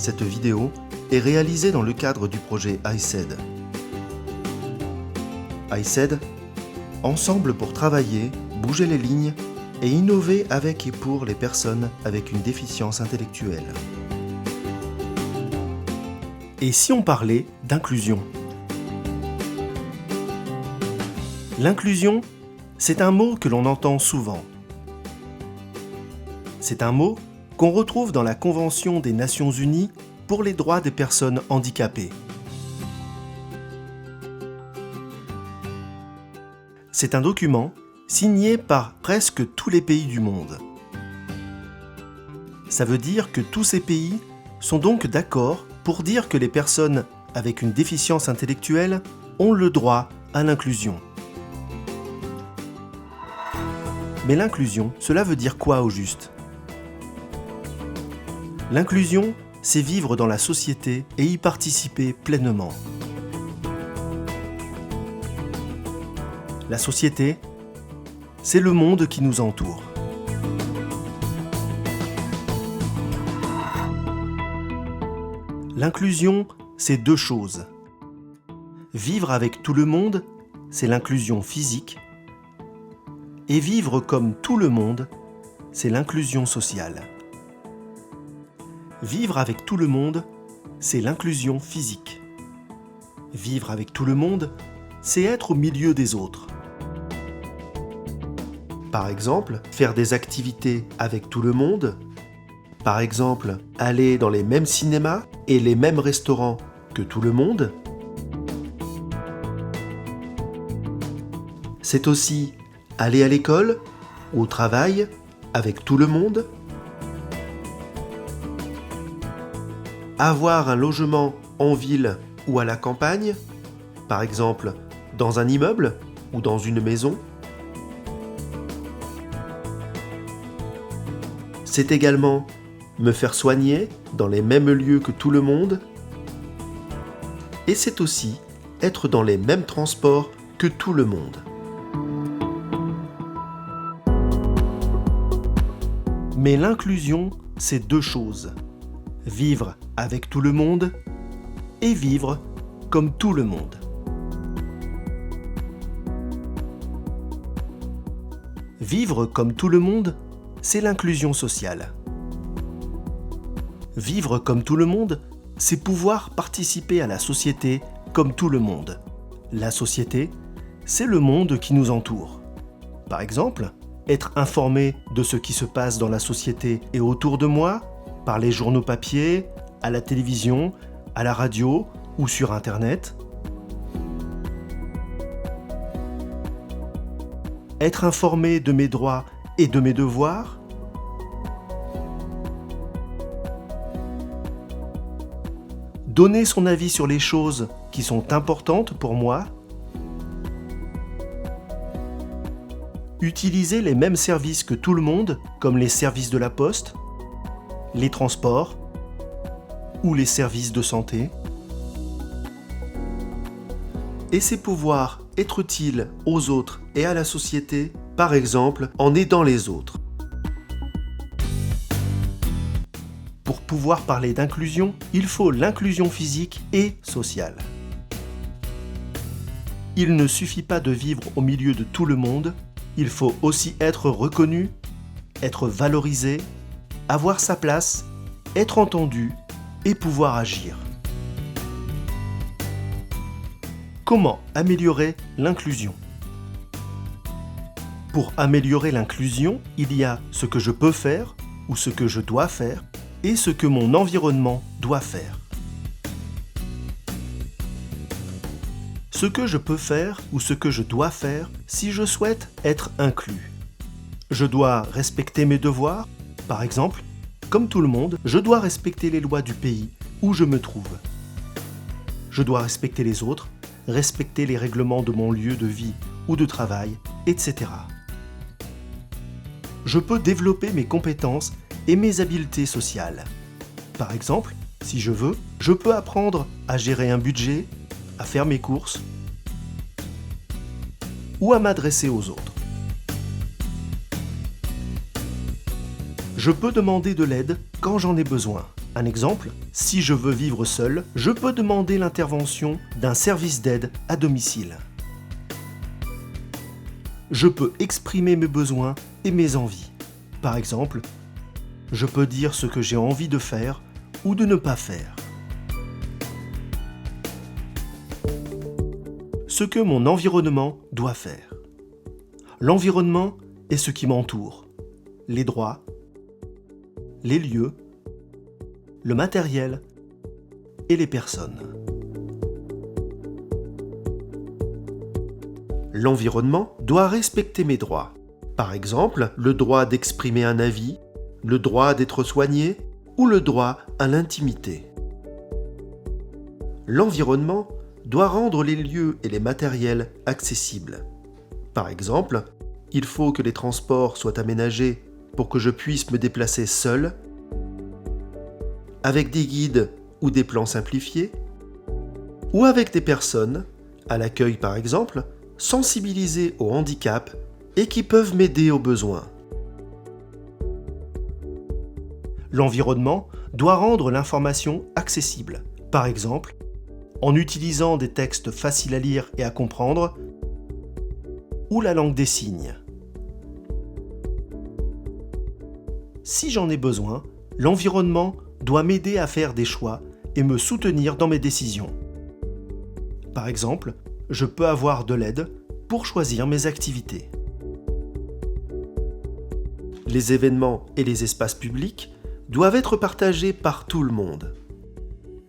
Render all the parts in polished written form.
Cette vidéo est réalisée dans le cadre du projet ICED. ICED, ensemble pour travailler, bouger les lignes et innover avec et pour les personnes avec une déficience intellectuelle. Et si on parlait d'inclusion ? L'inclusion, c'est un mot que l'on entend souvent. C'est un mot qu'on retrouve dans la Convention des Nations Unies pour les droits des personnes handicapées. C'est un document signé par presque tous les pays du monde. Ça veut dire que tous ces pays sont donc d'accord pour dire que les personnes avec une déficience intellectuelle ont le droit à l'inclusion. Mais l'inclusion, cela veut dire quoi au juste ? L'inclusion, c'est vivre dans la société et y participer pleinement. La société, c'est le monde qui nous entoure. L'inclusion, c'est deux choses. Vivre avec tout le monde, c'est l'inclusion physique. Et vivre comme tout le monde, c'est l'inclusion sociale. Vivre avec tout le monde, c'est l'inclusion physique. Vivre avec tout le monde, c'est être au milieu des autres. Par exemple, faire des activités avec tout le monde. Par exemple, aller dans les mêmes cinémas et les mêmes restaurants que tout le monde. C'est aussi aller à l'école, au travail, avec tout le monde. Avoir un logement en ville ou à la campagne, par exemple dans un immeuble ou dans une maison. C'est également me faire soigner dans les mêmes lieux que tout le monde. Et c'est aussi être dans les mêmes transports que tout le monde. Mais l'inclusion, c'est deux choses. Vivre avec tout le monde et vivre comme tout le monde. Vivre comme tout le monde, c'est l'inclusion sociale. Vivre comme tout le monde, c'est pouvoir participer à la société comme tout le monde. La société, c'est le monde qui nous entoure. Par exemple, être informé de ce qui se passe dans la société et autour de moi, par les journaux papier, à la télévision, à la radio ou sur Internet. Être informé de mes droits et de mes devoirs. Donner son avis sur les choses qui sont importantes pour moi. Utiliser les mêmes services que tout le monde, comme les services de la poste, les transports ou les services de santé. Et c'est pouvoir être utile aux autres et à la société, par exemple en aidant les autres. Pour pouvoir parler d'inclusion, il faut l'inclusion physique et sociale. Il ne suffit pas de vivre au milieu de tout le monde, il faut aussi être reconnu, être valorisé, avoir sa place, être entendu et pouvoir agir. Comment améliorer l'inclusion ? Pour améliorer l'inclusion, il y a ce que je peux faire ou ce que je dois faire et ce que mon environnement doit faire. Ce que je peux faire ou ce que je dois faire si je souhaite être inclus. Je dois respecter mes devoirs. Par exemple, comme tout le monde, je dois respecter les lois du pays où je me trouve. Je dois respecter les autres, respecter les règlements de mon lieu de vie ou de travail, etc. Je peux développer mes compétences et mes habiletés sociales. Par exemple, si je veux, je peux apprendre à gérer un budget, à faire mes courses ou à m'adresser aux autres. Je peux demander de l'aide quand j'en ai besoin. Un exemple, si je veux vivre seul, je peux demander l'intervention d'un service d'aide à domicile. Je peux exprimer mes besoins et mes envies. Par exemple, je peux dire ce que j'ai envie de faire ou de ne pas faire. Ce que mon environnement doit faire. L'environnement est ce qui m'entoure. Les droits, les lieux, le matériel et les personnes. L'environnement doit respecter mes droits. Par exemple, le droit d'exprimer un avis, le droit d'être soigné ou le droit à l'intimité. L'environnement doit rendre les lieux et les matériels accessibles. Par exemple, il faut que les transports soient aménagés pour que je puisse me déplacer seul, avec des guides ou des plans simplifiés, ou avec des personnes, à l'accueil par exemple, sensibilisées au handicap et qui peuvent m'aider aux besoins. L'environnement doit rendre l'information accessible. Par exemple, en utilisant des textes faciles à lire et à comprendre, ou la langue des signes. Si j'en ai besoin, l'environnement doit m'aider à faire des choix et me soutenir dans mes décisions. Par exemple, je peux avoir de l'aide pour choisir mes activités. Les événements et les espaces publics doivent être partagés par tout le monde.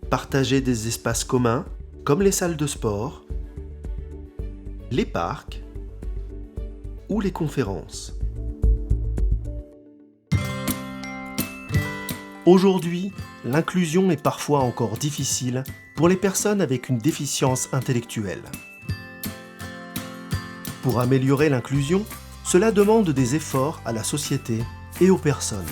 Partager des espaces communs, comme les salles de sport, les parcs ou les conférences. Aujourd'hui, l'inclusion est parfois encore difficile pour les personnes avec une déficience intellectuelle. Pour améliorer l'inclusion, cela demande des efforts à la société et aux personnes.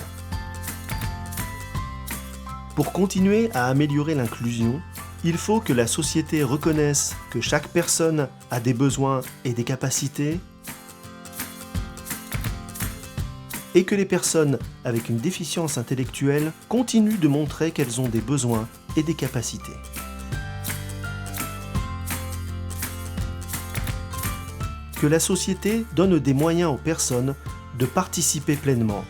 Pour continuer à améliorer l'inclusion, il faut que la société reconnaisse que chaque personne a des besoins et des capacités, et que les personnes avec une déficience intellectuelle continuent de montrer qu'elles ont des besoins et des capacités. Que la société donne des moyens aux personnes de participer pleinement.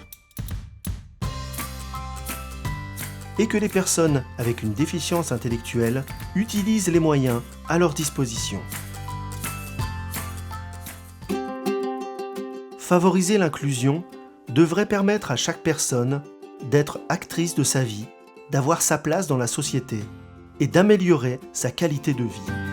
Et que les personnes avec une déficience intellectuelle utilisent les moyens à leur disposition. Favoriser l'inclusion devrait permettre à chaque personne d'être actrice de sa vie, d'avoir sa place dans la société et d'améliorer sa qualité de vie.